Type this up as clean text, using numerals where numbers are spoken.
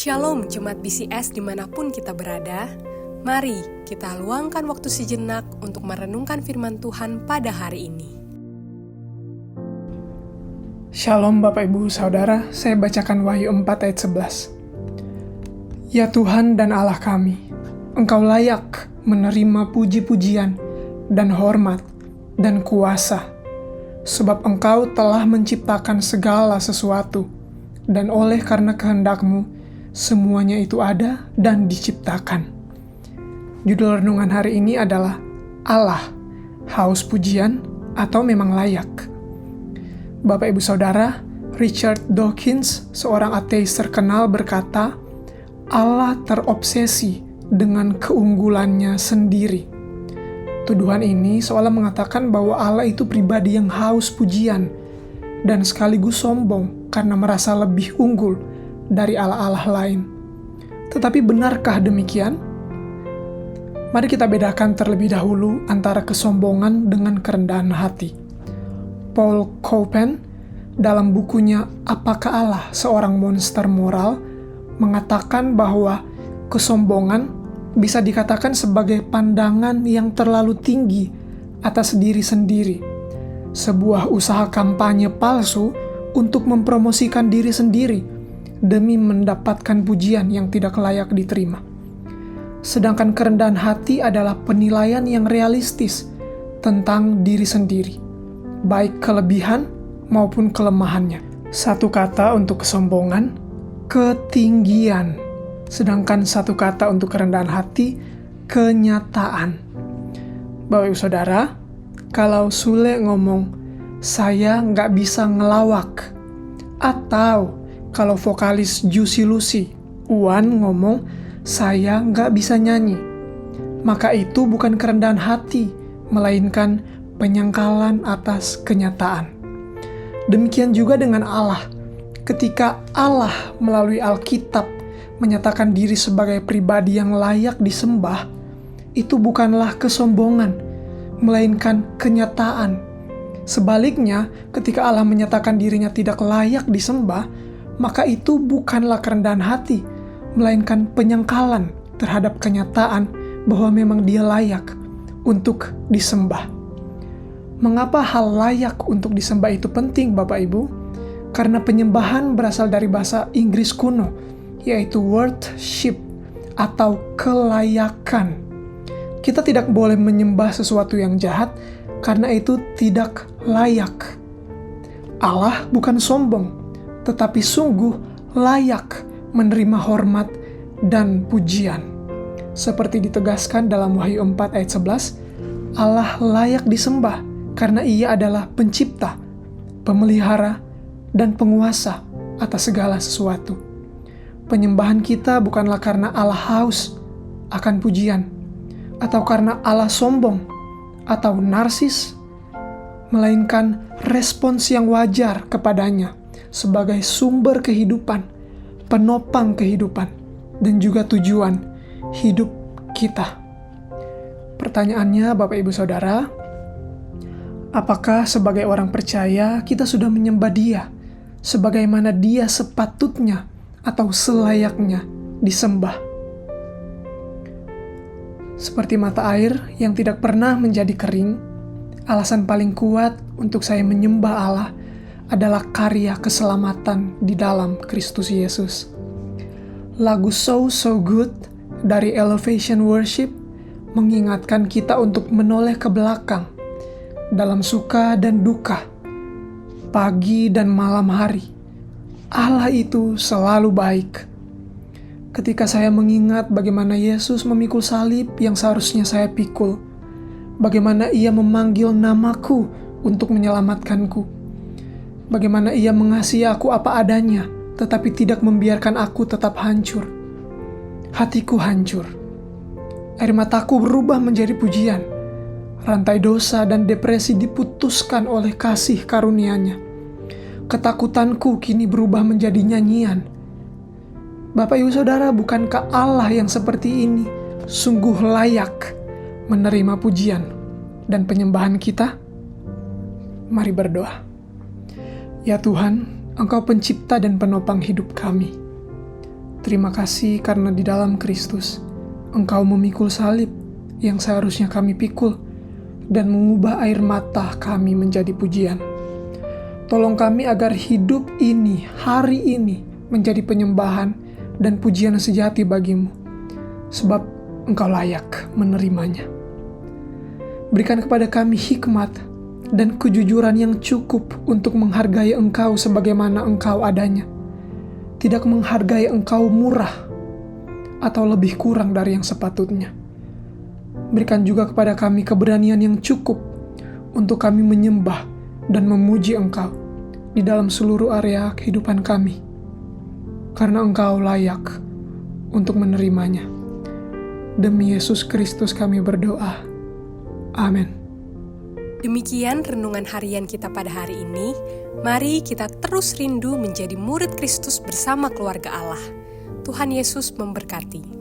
Shalom Jemaat BCS dimanapun kita berada. Mari kita luangkan waktu sejenak untuk merenungkan firman Tuhan pada hari ini. Shalom Bapak Ibu Saudara, saya bacakan Wahyu 4 ayat 11. Ya Tuhan dan Allah kami, Engkau layak menerima puji-pujian dan hormat dan kuasa, sebab Engkau telah menciptakan segala sesuatu, dan oleh karena kehendak-Mu, semuanya itu ada dan diciptakan. Judul renungan hari ini adalah Allah, haus pujian atau memang layak. Bapak Ibu Saudara, Richard Dawkins, seorang ateis terkenal berkata, Allah terobsesi dengan keunggulannya sendiri. Tuduhan ini seolah mengatakan bahwa Allah itu pribadi yang haus pujian dan sekaligus sombong karena merasa lebih unggul dari Allah-Allah lain. Tetapi benarkah demikian? Mari kita bedakan terlebih dahulu antara kesombongan dengan kerendahan hati. Paul Copan dalam bukunya Apakah Allah Seorang Monster Moral mengatakan bahwa kesombongan bisa dikatakan sebagai pandangan yang terlalu tinggi atas diri sendiri, sebuah usaha kampanye palsu untuk mempromosikan diri sendiri demi mendapatkan pujian yang tidak layak diterima. Sedangkan kerendahan hati adalah penilaian yang realistis tentang diri sendiri, baik kelebihan maupun kelemahannya. Satu kata untuk kesombongan, ketinggian. Sedangkan satu kata untuk kerendahan hati, kenyataan. Bapak Ibu Saudara, kalau Sule ngomong, saya nggak bisa ngelawak, atau kalau vokalis Juicy Lucy, Uwan ngomong, saya nggak bisa nyanyi, maka itu bukan kerendahan hati, melainkan penyangkalan atas kenyataan. Demikian juga dengan Allah. Ketika Allah melalui Alkitab menyatakan diri sebagai pribadi yang layak disembah, itu bukanlah kesombongan, melainkan kenyataan. Sebaliknya, ketika Allah menyatakan dirinya tidak layak disembah, maka itu bukanlah kerendahan hati, melainkan penyangkalan terhadap kenyataan bahwa memang dia layak untuk disembah. Mengapa hal layak untuk disembah itu penting, Bapak Ibu? Karena penyembahan berasal dari bahasa Inggris kuno, yaitu worship atau kelayakan. Kita tidak boleh menyembah sesuatu yang jahat, karena itu tidak layak. Allah bukan sombong, tetapi sungguh layak menerima hormat dan pujian. Seperti ditegaskan dalam Wahyu 4 ayat 11, Allah layak disembah karena Ia adalah pencipta, pemelihara, dan penguasa atas segala sesuatu. Penyembahan kita bukanlah karena Allah haus akan pujian, atau karena Allah sombong, atau narsis, melainkan respons yang wajar kepadanya sebagai sumber kehidupan, penopang kehidupan, dan juga tujuan hidup kita. Pertanyaannya, Bapak Ibu Saudara, apakah sebagai orang percaya kita sudah menyembah Dia sebagaimana Dia sepatutnya atau selayaknya disembah? Seperti mata air yang tidak pernah menjadi kering, alasan paling kuat untuk saya menyembah Allah adalah karya keselamatan di dalam Kristus Yesus. Lagu So So Good dari Elevation Worship mengingatkan kita untuk menoleh ke belakang dalam suka dan duka, pagi dan malam hari. Allah itu selalu baik. Ketika saya mengingat bagaimana Yesus memikul salib yang seharusnya saya pikul, bagaimana Ia memanggil namaku untuk menyelamatkanku, bagaimana Ia mengasihi aku apa adanya, tetapi tidak membiarkan aku tetap hancur. Hatiku hancur. Air mataku berubah menjadi pujian. Rantai dosa dan depresi diputuskan oleh kasih karunia-Nya. Ketakutanku kini berubah menjadi nyanyian. Bapak Ibu Saudara, bukankah Allah yang seperti ini sungguh layak menerima pujian dan penyembahan kita? Mari berdoa. Ya Tuhan, Engkau pencipta dan penopang hidup kami. Terima kasih karena di dalam Kristus, Engkau memikul salib yang seharusnya kami pikul dan mengubah air mata kami menjadi pujian. Tolong kami agar hidup ini, hari ini, menjadi penyembahan dan pujian sejati bagimu, sebab Engkau layak menerimanya. Berikan kepada kami hikmat dan kejujuran yang cukup untuk menghargai Engkau sebagaimana Engkau adanya, tidak menghargai Engkau murah atau lebih kurang dari yang sepatutnya. Berikan juga kepada kami keberanian yang cukup untuk kami menyembah dan memuji Engkau di dalam seluruh area kehidupan kami, karena Engkau layak untuk menerimanya. Demi Yesus Kristus kami berdoa. Amin. Demikian renungan harian kita pada hari ini. Mari kita terus rindu menjadi murid Kristus bersama keluarga Allah. Tuhan Yesus memberkati.